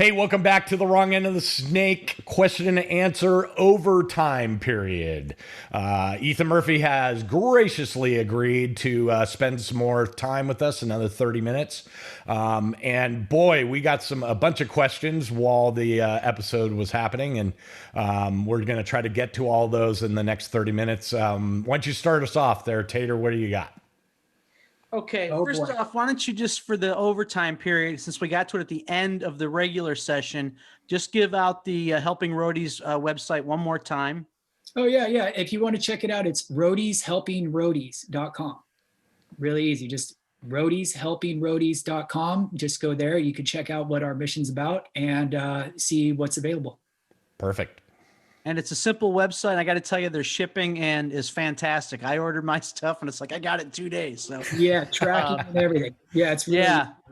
Hey, welcome back to the wrong end of the snake question and answer overtime period. Ethan Merfy has graciously agreed to spend some more time with us, another 30 minutes. And boy, we got a bunch of questions while the episode was happening, and we're going to try to get to all those in the next 30 minutes. Why don't you start us off there, Tater? What do you got? Okay, first off, why don't you just, for the overtime period, since we got to it at the end of the regular session, just give out the Helping Roadies website one more time. Oh, yeah. If you want to check it out, it's roadieshelpingroadies.com. Really easy. Just roadieshelpingroadies.com. Just go there. You can check out what our mission's about and see what's available. Perfect. And it's a simple website. I got to tell you, their shipping is fantastic. I ordered my stuff, and it's like I got it in 2 days. So yeah, tracking and everything. Yeah, it's really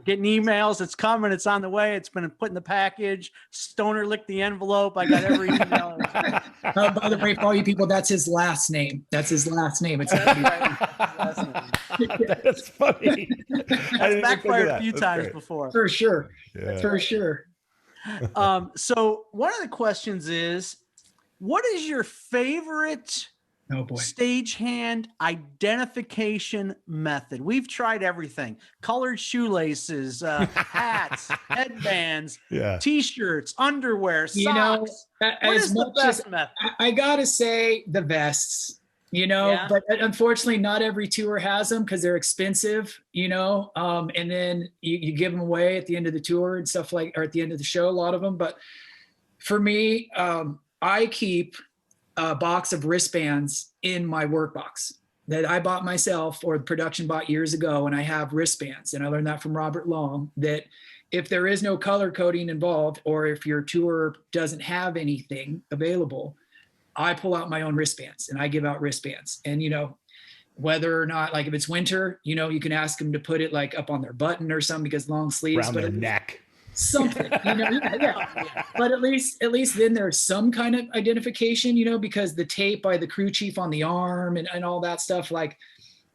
getting emails. It's coming. It's on the way. It's been put in the package. Stoner licked the envelope. I got every email. By the way, for all you people, that's his last name. That's his last name. It's That's funny. That's backfired a few times before. For sure. Yeah. For sure. So one of the questions is, what is your favorite stagehand identification method? We've tried everything: colored shoelaces, hats, headbands, T-shirts, underwear, socks. What is the best method? I gotta say the vests. But unfortunately, not every tour has them because they're expensive. And then you give them away at the end of the tour and stuff or at the end of the show. A lot of them, but for me, I keep a box of wristbands in my work box that I bought myself, or the production bought years ago, and I have wristbands. And I learned that from Robert Long, that if there is no color coding involved, or if your tour doesn't have anything available, I pull out my own wristbands and I give out wristbands. And, whether or not, like if it's winter, you can ask them to put it like up on their button or something, because long sleeves. Around their neck. Something, but at least then there's some kind of identification, because the tape by the crew chief on the arm and all that stuff, like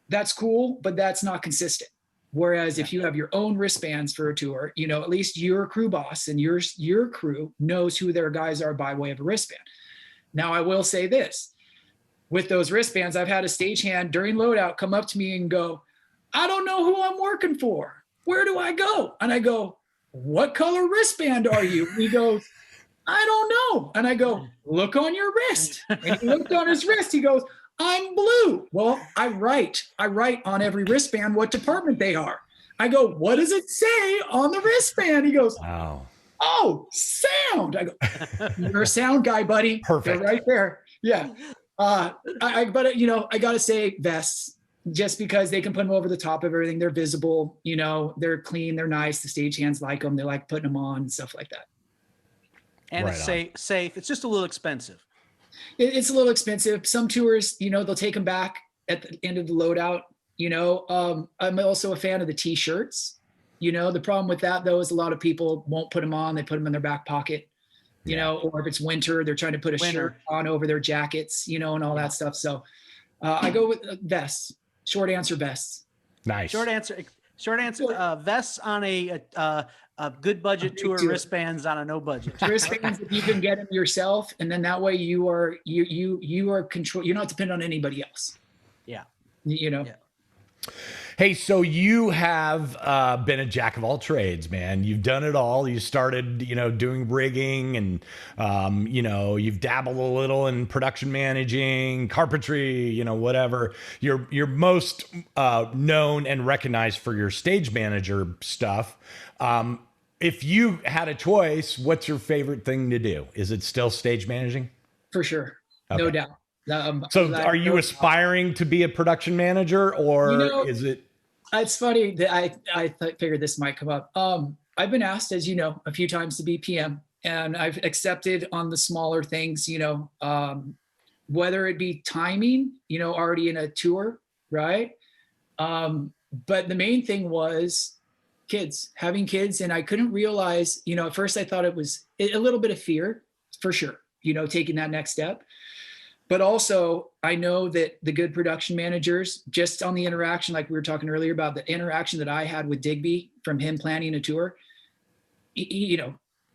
that's cool, but that's not consistent. Whereas if you have your own wristbands for a tour, at least your crew boss and your crew knows who their guys are by way of a wristband. Now, I will say this, with those wristbands, I've had a stagehand during loadout come up to me and go, "I don't know who I'm working for. Where do I go?" And I go, "What color wristband are you?" He goes, "I don't know." And I go, "Look on your wrist." And he looked on his wrist. He goes, "I'm blue." Well, I write on every wristband what department they are. I go, "What does it say on the wristband?" He goes, "Wow. Oh, sound." I go, "You're a sound guy, buddy." Perfect. You're right there. Yeah. But I got to say vests. Just because they can put them over the top of everything. They're visible, they're clean, they're nice. The stagehands like them. They like putting them on and stuff like that. And it's safe. It's just a little expensive. It's a little expensive. Some tours, they'll take them back at the end of the loadout. I'm also a fan of the T-shirts. The problem with that, though, is a lot of people won't put them on. They put them in their back pocket, or if it's winter, they're trying to put a shirt on over their jackets, and all that stuff. So I go with vests. Short answer, vests. Nice. Short answer. Vests on a good budget tour, wristbands on a no budget. Wristbands, if you can get them yourself, and then that way you are control. You're not dependent on anybody else. Yeah. Yeah. Hey, so you have been a jack of all trades, man. You've done it all. You started, doing rigging, and you've dabbled a little in production managing, carpentry, whatever. You're most known and recognized for your stage manager stuff. If you had a choice, what's your favorite thing to do? Is it still stage managing? For sure, no doubt. So are you aspiring to be a production manager, or is it? It's funny that I figured this might come up. I've been asked, as you know, a few times to be PM, and I've accepted on the smaller things, whether it be timing, already in a tour, right? But the main thing was having kids. And I couldn't realize, at first I thought it was a little bit of fear, for sure, taking that next step. But also, I know that the good production managers, just on the interaction, like we were talking earlier about the interaction that I had with Digby from him planning a tour,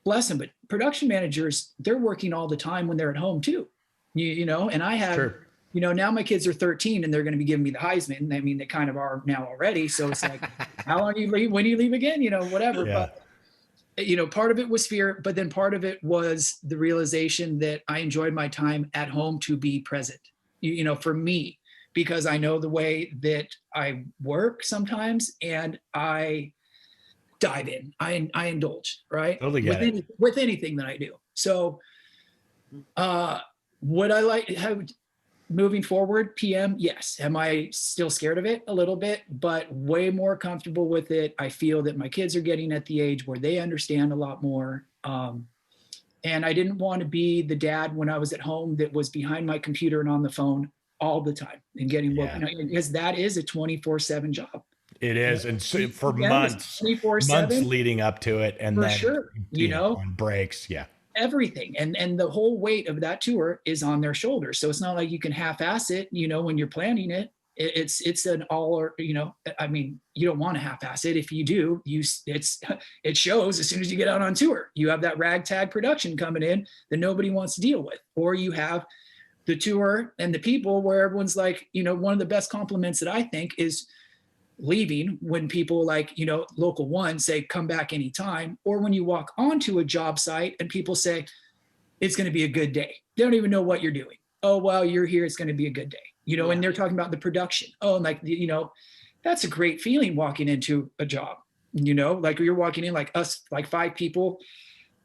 bless them, but production managers, they're working all the time when they're at home too. You know, and I have, Sure. you know, now my kids are 13 and they're going to be giving me the Heisman. I mean, they kind of are now already. So it's like, how long do you leave? When do you leave again? You know, whatever. Yeah. But, you know, part of it was fear, but then part of it was the realization that I enjoyed my time at home to be present, you know, for me, because I know the way that I work sometimes and I dive in, I indulge, right? Totally get it. With anything that I do. So, would I like have moving forward PM? Yes. Am I still scared of it a little bit, but way more comfortable with it. I feel that my kids are getting at the age where they understand a lot more. And I didn't want to be the dad when I was at home that was behind my computer and on the phone all the time and getting woken up, because that is a 24/7 job. It is. And so for months leading up to it. And for then, sure, you know, on breaks. Yeah. Everything. And the whole weight of that tour is on their shoulders. So it's not like you can half-ass it, you know, when you're planning it. It's an all, or, you know, I mean, you don't want to half-ass it. If you do, it shows as soon as you get out on tour. You have that ragtag production coming in that nobody wants to deal with. Or you have the tour and the people where everyone's like, you know, one of the best compliments that I think is leaving when people like, you know, Local One say, come back anytime. Or when you walk onto a job site and people say, it's going to be a good day. They don't even know what you're doing. Oh, well, you're here. It's going to be a good day. You know, and they're talking about the production. Oh, and like, you know, that's a great feeling walking into a job, you know, like you're walking in like us, like 5 people,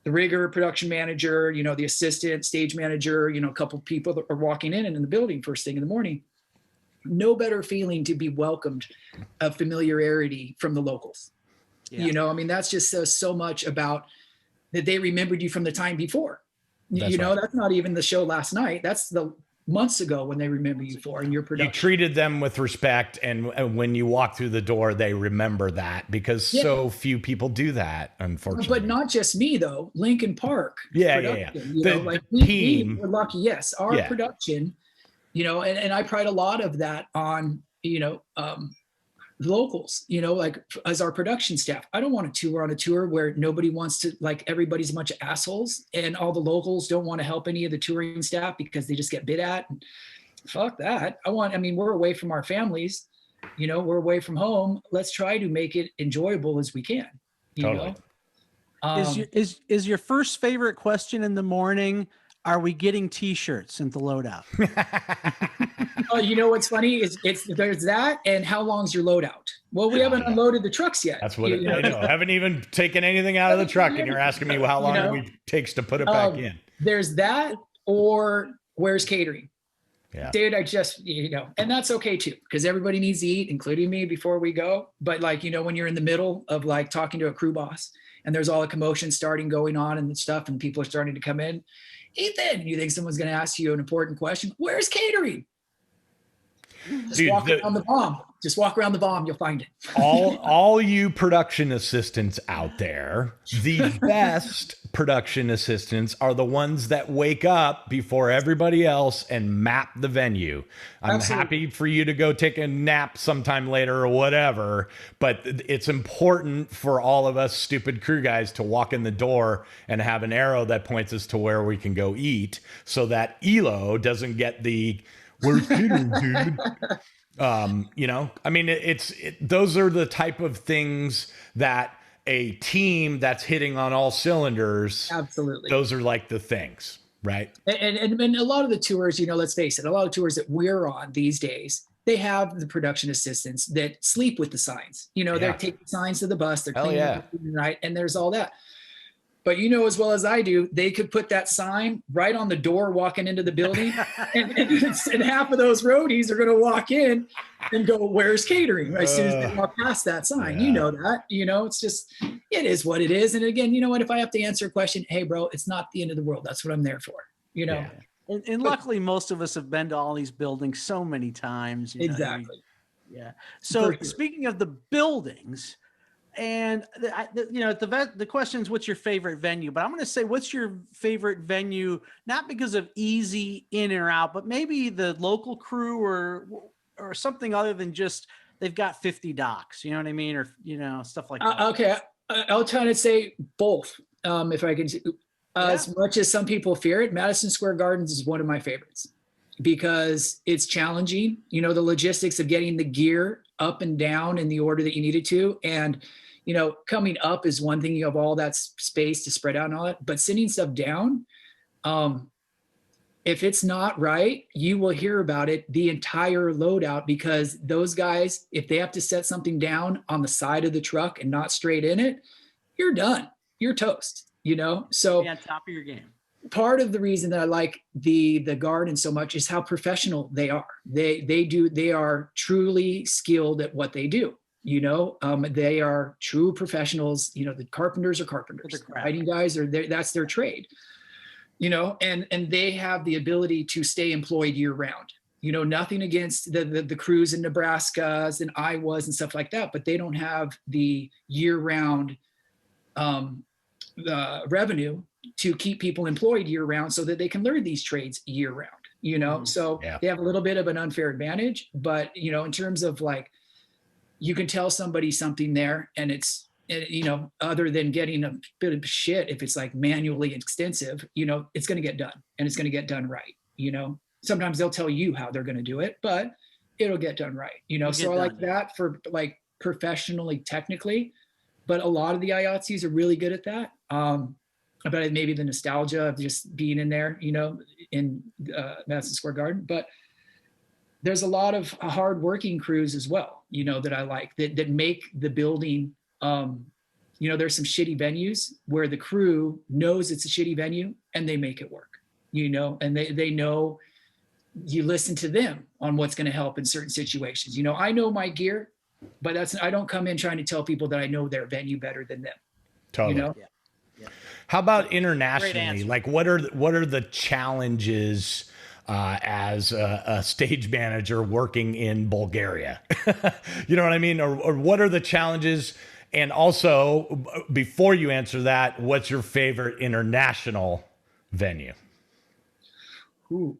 the rigger, production manager, you know, the assistant, stage manager, you know, a couple of people that are walking in and in the building first thing in the morning. No better feeling to be welcomed of familiarity from the locals. Yeah. You know, I mean, that's just so much about that they remembered you from the time before. That's right. That's not even the show last night. That's the months ago when they remember you for in your production. You treated them with respect, and when you walk through the door, they remember that, because so few people do that, unfortunately. But not just me though. Linkin Park. Yeah. The team. We're lucky. Yes, our production. You know, and I pride a lot of that on, you know, the locals, you know, like as our production staff. I don't want to tour on a tour where nobody wants to, like, everybody's a bunch of assholes and all the locals don't want to help any of the touring staff because they just get bid at. And fuck that. I mean, we're away from our families, you know, we're away from home. Let's try to make it enjoyable as we can, you know? Is your first favorite question in the morning, are we getting T-shirts in the loadout? Oh, you know what's funny is there's that, and how long's your loadout? Well, we haven't unloaded the trucks yet. That's what I know. I haven't even taken anything out of the truck, and you're asking me how long it takes to put it back in. There's that, or where's catering? Yeah. Dude, I just, you know, and that's okay too, because everybody needs to eat, including me, before we go. But like, you know, when you're in the middle of like talking to a crew boss and there's all the commotion going on and stuff, and people are starting to come in, Ethan, you think someone's going to ask you an important question? Where's catering? Just walk around the bomb. Just walk around the bomb. You'll find it. all you production assistants out there, the best production assistants are the ones that wake up before everybody else and map the venue. I'm happy for you to go take a nap sometime later or whatever, but it's important for all of us stupid crew guys to walk in the door and have an arrow that points us to where we can go eat, so that Elo doesn't get the "where's catering, dude?" You know, I mean, those are the type of things that a team that's hitting on all cylinders. Absolutely. Those are like the things, right? And a lot of the tours, you know, let's face it, a lot of tours that we're on these days, they have the production assistants that sleep with the signs. You know, they're taking signs to the bus, they're cleaning up, right? And there's all that. But you know as well as I do, they could put that sign right on the door walking into the building, and half of those roadies are going to walk in and go, "Where's catering?" As soon as they walk past that sign. You know that. You know, it's just, it is what it is. And again, you know what? If I have to answer a question, hey, bro, it's not the end of the world. That's what I'm there for. You know. Yeah. And luckily, most of us have been to all these buildings so many times. Exactly. Yeah. So speaking of the buildings. And you know, the question is, what's your favorite venue? But I'm going to say, what's your favorite venue? Not because of easy in or out, but maybe the local crew or something other than just they've got 50 docks. You know what I mean, or you know, stuff like that. Okay, I'll try to say both. if I can, as much as some people fear it, Madison Square Gardens is one of my favorites because it's challenging. You know, the logistics of getting the gear up and down in the order that you need it to. And, you know, coming up is one thing. You have all that space to spread out and all that, but sending stuff down, if it's not right, you will hear about it the entire loadout, because those guys, if they have to set something down on the side of the truck and not straight in it, you're done. You're toast, you know? So be on top of your game. Part of the reason that I like the Garden so much is how professional they are. They are truly skilled at what they do. You know, they are true professionals. You know, the carpenters are carpenters. The lighting guys are there. That's their trade. You know, and they have the ability to stay employed year round. You know, nothing against the crews in Nebraska's and Iowa's and stuff like that, but they don't have the year round revenue to keep people employed year round so that they can learn these trades year round, you know? So they have a little bit of an unfair advantage, but you know, in terms of like, you can tell somebody something there and it's, you know, other than getting a bit of shit, if it's like manually extensive, you know, it's going to get done and it's going to get done right. You know, sometimes they'll tell you how they're going to do it, but it'll get done right. You know, so I like that for like professionally, technically, but a lot of the IATSEs are really good at that. About maybe the nostalgia of just being in there, you know, in Madison Square Garden, but there's a lot of hardworking crews as well, you know, that I like that make the building. You know, there's some shitty venues where the crew knows it's a shitty venue and they make it work, you know, and they know you listen to them on what's going to help in certain situations. You know, I know my gear, but I don't come in trying to tell people that I know their venue better than them. Totally. You know? Yeah. How about internationally? Like, what are the challenges as a stage manager working in Bulgaria? You know what I mean? Or what are the challenges? And also, before you answer that, what's your favorite international venue? Ooh,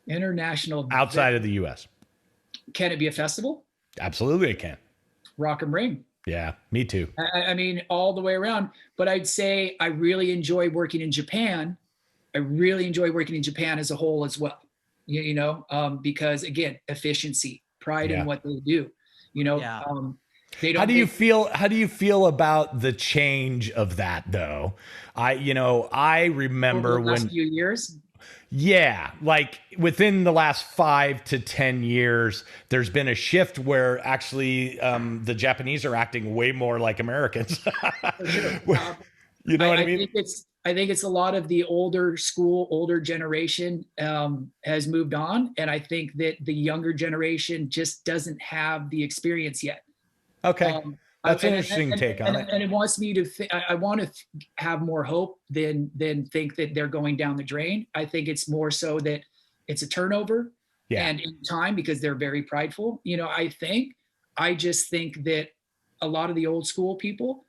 international outside of the U.S. Can it be a festival? Absolutely, it can. Rock and Ring. Yeah, me too. I mean, all the way around. But I'd say I really enjoy working in Japan. I really enjoy working in Japan as a whole as well. You know, because again, efficiency, pride in what they do. You know, they don't. How do you feel about the change of that though? I remember over the last few years. Yeah, like within the last 5 to 10 years, there's been a shift where actually the Japanese are acting way more like Americans. Sure. You know what I mean? I think it's a lot of the older generation has moved on. And I think that the younger generation just doesn't have the experience yet. Okay. That's an interesting take on it. And it wants me to I want to have more hope than think that they're going down the drain. I think it's more so that it's a turnover and in time, because they're very prideful. You know, I just think that a lot of the old school people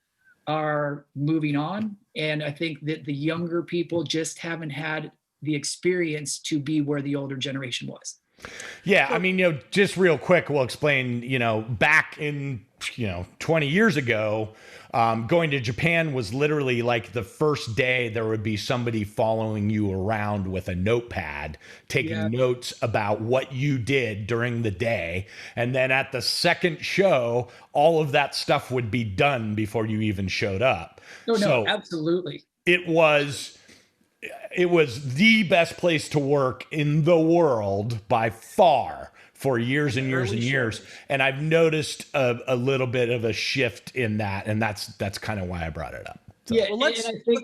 are moving on. And I think that the younger people just haven't had the experience to be where the older generation was. Yeah, I mean, you know, just real quick, we'll explain, you know, back in, 20 years ago, going to Japan was literally like the first day there would be somebody following you around with a notepad, taking notes about what you did during the day. And then at the second show, all of that stuff would be done before you even showed up. No, absolutely. It was the best place to work in the world by far for years and years and years. And I've noticed a little bit of a shift in that. And that's kind of why I brought it up. So. Yeah. Well,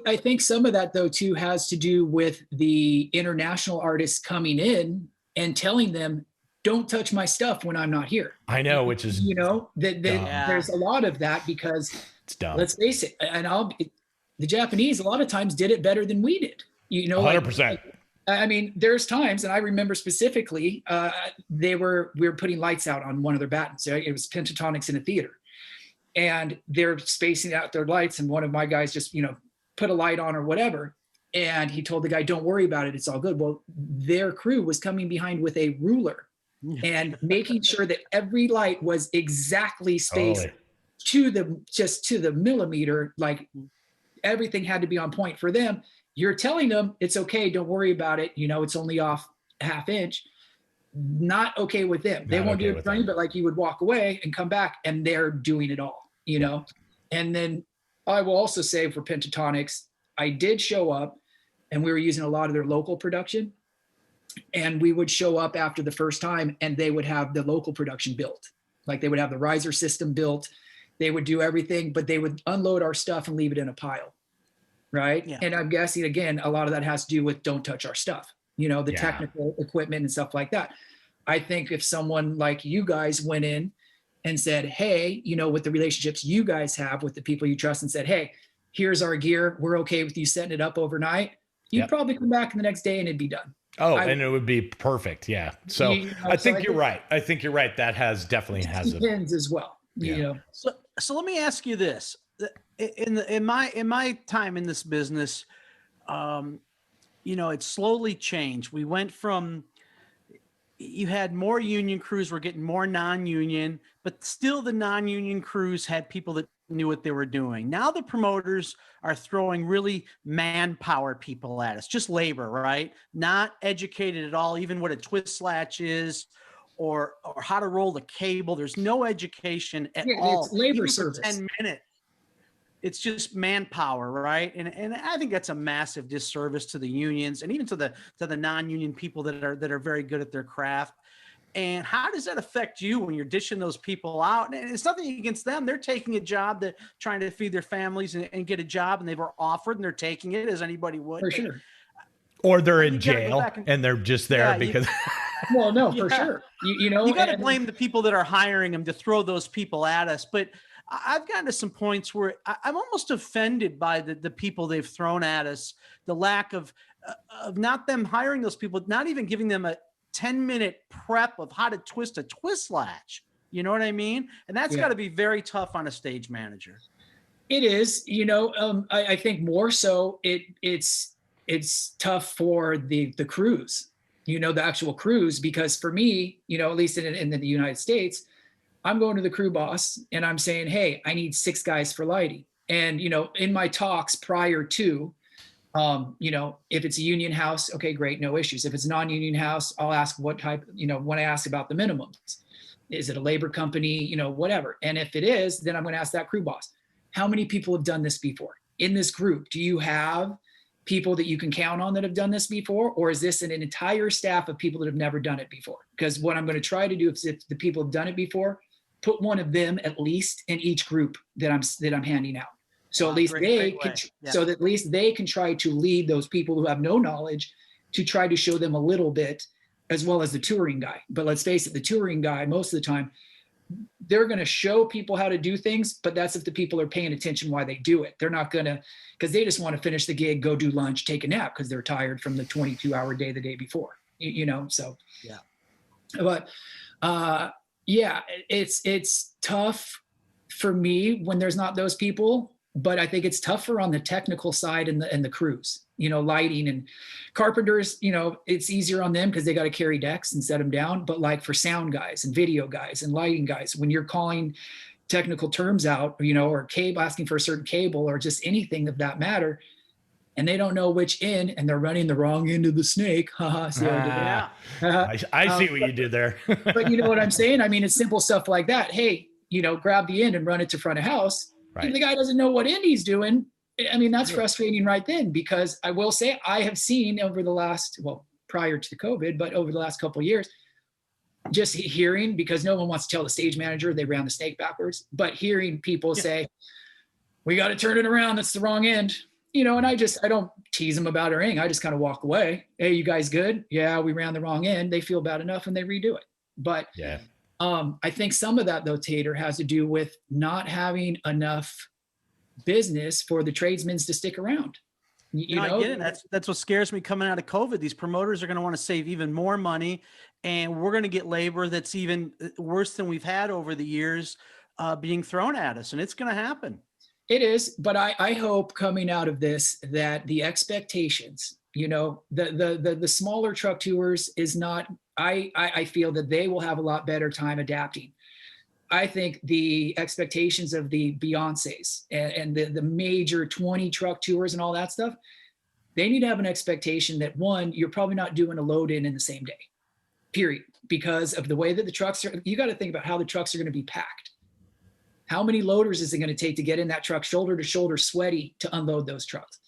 I think some of that though too has to do with the international artists coming in and telling them, don't touch my stuff when I'm not here. I know, which is, there's a lot of that because it's dumb. Let's face it. And the Japanese a lot of times did it better than we did. 100%. I mean, there's times, and I remember specifically, we were putting lights out on one of their battens. It was Pentatonics in a theater, and they're spacing out their lights. And one of my guys just, put a light on or whatever. And he told the guy, don't worry about it. It's all good. Well, their crew was coming behind with a ruler and making sure that every light was exactly spaced to the millimeter, like everything had to be on point for them. You're telling them it's okay, don't worry about it, it's only off a half inch. Not okay with them. They won't do it for you, but like you would walk away and come back and they're doing it all, And then I will also say for Pentatonics, I did show up and we were using a lot of their local production, and we would show up after the first time and they would have the local production built. Like they would have the riser system built. They would do everything, but they would unload our stuff and leave it in a pile. Right. Yeah. And I'm guessing, again, a lot of that has to do with don't touch our stuff, the technical equipment and stuff like that. I think if someone like you guys went in and said, hey, with the relationships you guys have with the people you trust, and said, hey, here's our gear, we're okay with you setting it up overnight, you'd probably come back the next day and it'd be done. Oh, and it would be perfect. Yeah. So I think you're right. I think you're right. That definitely has depends as well. So let me ask you this. In my time in this business, it slowly changed. We went from, you had more union crews, we're getting more non-union, but still the non-union crews had people that knew what they were doing. Now the promoters are throwing really manpower people at us, just labor, right? Not educated at all, even what a twist latch is or how to roll the cable. There's no education at all. It's labor service. 10 minutes. It's just manpower, right? And I think that's a massive disservice to the unions and even to the non-union people that are very good at their craft. And how does that affect you when you're dishing those people out? And it's nothing against them. They're taking a job, that trying to feed their families and get a job, and they were offered and they're taking it as anybody would. For sure. Or they're in jail and they're just there because. Well, no, for sure. You got to blame the people that are hiring them to throw those people at us. But I've gotten to some points where I'm almost offended by the people they've thrown at us, the lack of not them hiring those people, not even giving them a 10-minute prep of how to twist a twist latch. You know what I mean? And that's got to be very tough on a stage manager. It is, I think more so it's tough for the crews, the actual crews, because for me, at least in the United States, I'm going to the crew boss and I'm saying, hey, I need 6 guys for lighting. And, in my talks prior to, if it's a union house, okay, great, no issues. If it's a non-union house, I'll ask what type, when I ask about the minimums, is it a labor company, whatever. And if it is, then I'm going to ask that crew boss, how many people have done this before in this group? Do you have people that you can count on that have done this before? Or is this an entire staff of people that have never done it before? Because what I'm going to try to do is, if the people have done it before, put one of them at least in each group that I'm handing out. So at least at least they can try to lead those people who have no knowledge, to try to show them a little bit, as well as the touring guy. But let's face it, the touring guy, most of the time, they're going to show people how to do things, but that's if the people are paying attention why they do it. They're not going to, because they just want to finish the gig, go do lunch, take a nap, because they're tired from the 22-hour day the day before, so. Yeah. But it's tough for me when there's not those people, but I think it's tougher on the technical side and the crews, lighting and carpenters, it's easier on them because they got to carry decks and set them down. But like for sound guys and video guys and lighting guys, when you're calling technical terms out, or cable, asking for a certain cable or just anything of that matter, and they don't know which end, and they're running the wrong end of the snake. I see what you did there. But you know what I'm saying? I mean, it's simple stuff like that. Hey, grab the end and run it to front of house. Right. If the guy doesn't know what end he's doing, I mean, that's frustrating right then, because I will say I have seen over the last, prior to the COVID, but over the last couple of years, just hearing, because no one wants to tell the stage manager they ran the snake backwards, but hearing people say, we got to turn it around. That's the wrong end. And I don't tease them about anything. I just kind of walk away. Hey, you guys good? Yeah, we ran the wrong end. They feel bad enough and they redo it. But I think some of that, though, Tater, has to do with not having enough business for the tradesmen to stick around. I get it. That's what scares me coming out of COVID. These promoters are going to want to save even more money, and we're going to get labor that's even worse than we've had over the years being thrown at us, and it's going to happen. It is, but I hope coming out of this that the expectations, the smaller truck tours is not. I feel that they will have a lot better time adapting. I think the expectations of the Beyoncés and the major 20 truck tours and all that stuff, they need to have an expectation that, one, you're probably not doing a load in the same day, period, because of the way that the trucks are. You got to think about how the trucks are going to be packed. How many loaders is it going to take to get in that truck shoulder to shoulder sweaty to unload those trucks?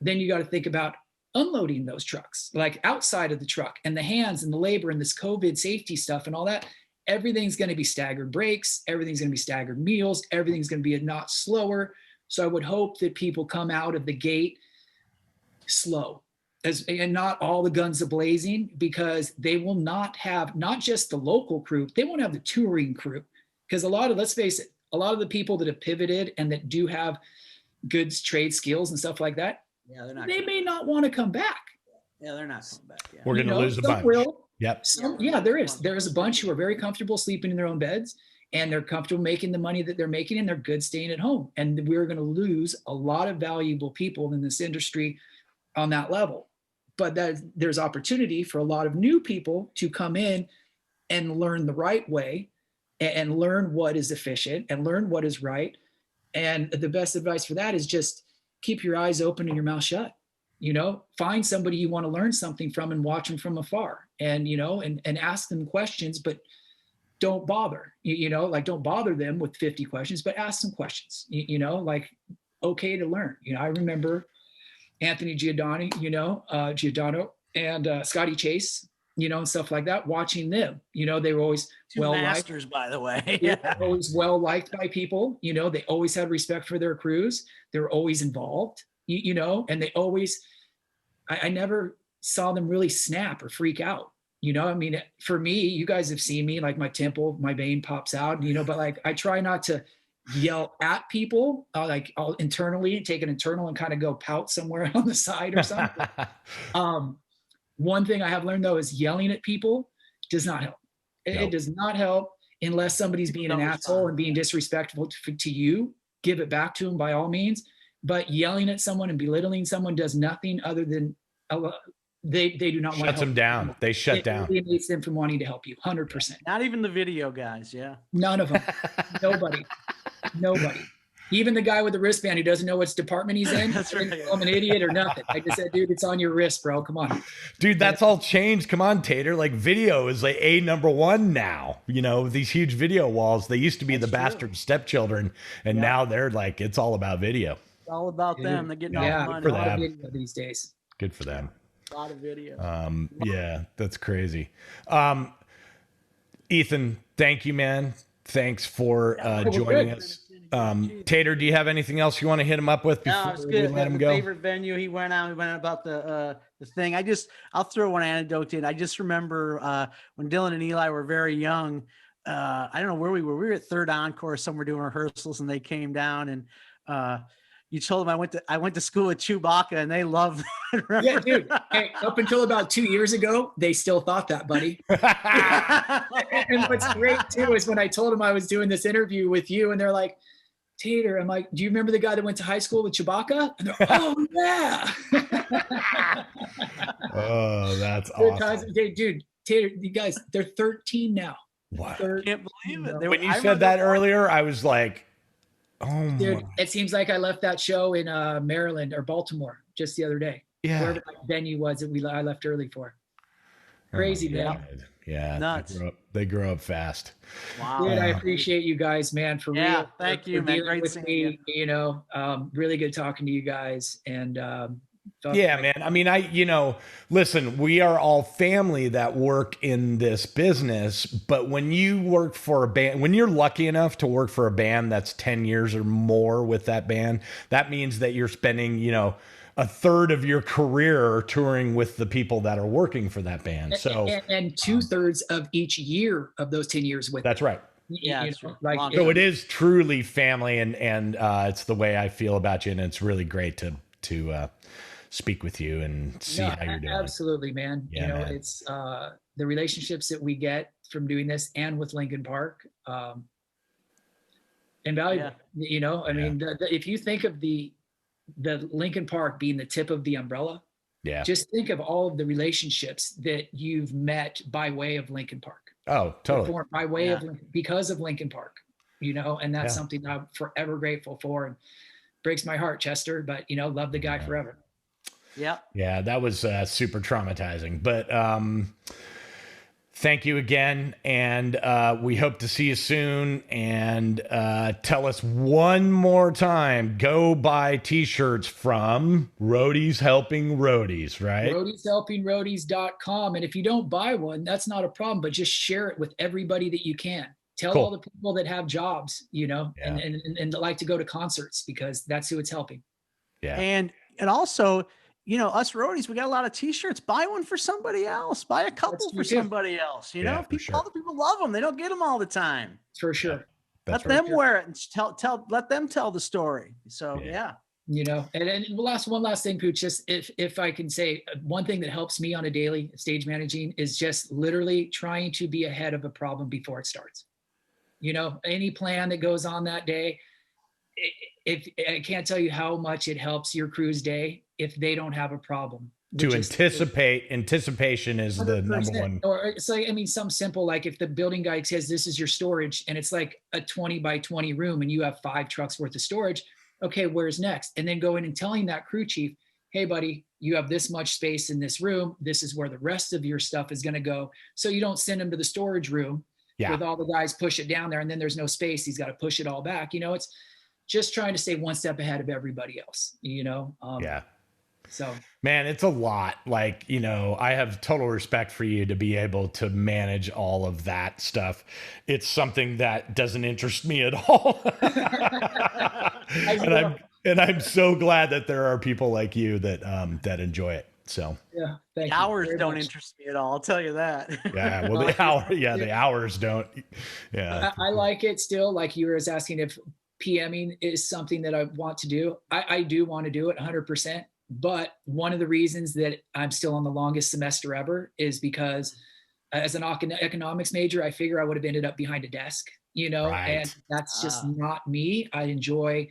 Then you got to think about unloading those trucks, like outside of the truck, and the hands and the labor and this COVID safety stuff and all that. Everything's going to be staggered breaks. Everything's going to be staggered meals. Everything's going to be a lot slower. So I would hope that people come out of the gate slow, and not all the guns a-blazing, because they will not have not just the local crew, they won't have the touring crew. Because let's face it, a lot of the people that have pivoted and that do have good trade skills and stuff like that, they may not want to come back. Yeah, they're not coming back. Yeah. We're going to lose a bunch. Yep. There's a bunch who are very comfortable sleeping in their own beds, and they're comfortable making the money that they're making, and they're good staying at home. And we're going to lose a lot of valuable people in this industry on that level. But there's opportunity for a lot of new people to come in and learn the right way, and learn what is efficient and learn what is right. And the best advice for that is just keep your eyes open and your mouth shut. Find somebody you want to learn something from and watch them from afar, and ask them questions, but don't bother, don't bother them with 50 questions, but ask some questions, okay to learn. I remember Anthony Giordano and Scotty Chase, and stuff like that, watching them, they were always masters, by the way. Yeah. Always well liked by people, they always had respect for their crews. They were always involved, and they always, I never saw them really snap or freak out. For me, you guys have seen me, like my vein pops out, but like, I try not to yell at people, I'll internally take an internal and kind of go pout somewhere on the side or something. One thing I have learned though is yelling at people does not help. It does not help unless somebody's being an asshole and being disrespectful to you. Give it back to them by all means. But yelling at someone and belittling someone does nothing other than they do not want to help. Shuts them down. They shut down. It alienates them from wanting to help you. 100%. Not even the video guys. Yeah. None of them. Nobody. Even the guy with the wristband who doesn't know which department he's in. That's right. I'm an idiot or nothing. I just said, dude, it's on your wrist, bro. Come on. Dude, that's all changed. Come on, Tater. Like, video is like number one now. These huge video walls. They used to be the bastard stepchildren, and now they're like, it's all about video. It's all about them. They're getting all the money. For them. Video these days. Good for them. A lot of video. Yeah, that's crazy. Ethan, thank you, man. Thanks for joining us. Tater, do you have anything else you want to hit him up with before we let him go? Favorite venue. He went out about the thing. I'll throw one anecdote in. I just remember when Dylan and Eli were very young. I don't know where we were. We were at Third Encore somewhere doing rehearsals, and they came down and you told them I went to school with Chewbacca, and they loved it. Yeah, dude. Hey, up until about 2 years ago, they still thought that, buddy. And what's great too is when I told them I was doing this interview with you, and they're like, Tater, I'm like, do you remember the guy that went to high school with Chewbacca? And they're, oh yeah. Oh, that's awesome. Dude, Tater, you guys, they're 13 now. Wow. I can't believe it. When you said that earlier, I was like, oh, dude, it seems like I left that show in Maryland or Baltimore just the other day. Yeah. Wherever that venue was that I left early for. Crazy, man. Yeah. Nuts. They grow up fast. Wow. Dude, I appreciate you guys, man, for real. Thank you, man. Great seeing you. Really good talking to you guys. And man. I mean, listen, we are all family that work in this business, but when you work for a band, when you're lucky enough to work for a band that's 10 years or more with that band, that means that you're spending, a third of your career touring with the people that are working for that band. So, and 2/3 of each year of those 10 years with that's right. Yeah, so it is truly family, and it's the way I feel about you, and it's really great to speak with you and see how you're doing. Absolutely, man. Yeah, man. It's the relationships that we get from doing this and with Linkin Park, invaluable. Yeah. I mean, if you think of the Linkin Park being the tip of the umbrella, Yeah. Just think of all of the relationships that you've met by way of Linkin Park. Oh, totally. By way of, because of Linkin Park, you know, and that's something that I'm forever grateful for, and breaks my heart, Chester, but you know, love the guy forever. Yeah. Yeah. That was super traumatizing, but thank you again. And we hope to see you soon. And tell us one more time, go buy t-shirts from Roadies Helping Roadies, right? roadieshelpingroadies.com. And if you don't buy one, that's not a problem, but just share it with everybody that you can. Tell all the people that have jobs, you know, and like to go to concerts, because that's who it's helping. Yeah. And also, you know, us roadies, we got a lot of t-shirts. Buy one for somebody else. Buy a couple for somebody else. You know, other people love them. They don't get them all the time. For sure. Let them wear it and let them tell the story. So you know, and one last thing, Pooch, just if I can say one thing that helps me on a daily stage managing is just literally trying to be ahead of a problem before it starts. You know, any plan that goes on that day, if I can't tell you how much it helps your crew's day if they don't have a problem. To anticipation is the number one. Or it's like, I mean, some simple, like if the building guy says, this is your storage, and it's like a 20 by 20 room and you have 5 trucks worth of storage. Okay, where's next? And then go in and telling that crew chief, hey buddy, you have this much space in this room. This is where the rest of your stuff is going to go. So you don't send him to the storage room with all the guys push it down there, and then there's no space. He's got to push it all back. You know, it's just trying to stay one step ahead of everybody else, you know? So, man, it's a lot. Like, you know, I have total respect for you to be able to manage all of that stuff. It's something that doesn't interest me at all. and I'm so glad that there are people like you that that enjoy it. So the hours don't interest me at all. I'll tell you that. Yeah, well, the hours don't. Yeah, I like it still. Like you were asking if PMing is something that I want to do. I do want to do it 100%. But one of the reasons that I'm still on the longest semester ever is because as an economics major, I figure I would have ended up behind a desk, you know, and that's just not me. I enjoy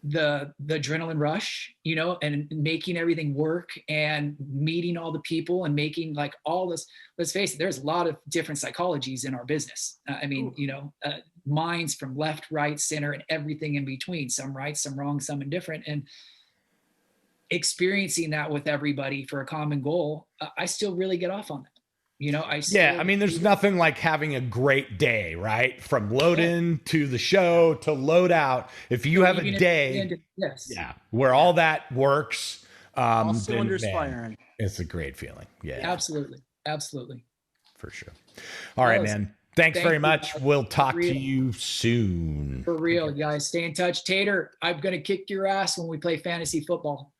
the adrenaline rush, you know, and making everything work and meeting all the people and making like all this. Let's face it, there's a lot of different psychologies in our business. I mean, you know, minds from left, right, center, and everything in between, some right, some wrong, some indifferent. And experiencing that with everybody for a common goal, I still really get off on that. You know, I mean, there's nothing like having a great day, right? From load in to the show to load out. If you have a day, where all that works, all cylinders firing. It's a great feeling. Yeah, absolutely, absolutely, for sure. All right, man. Thanks very much. We'll talk to you soon. For real, guys. Stay in touch. Tater, I'm gonna kick your ass when we play fantasy football.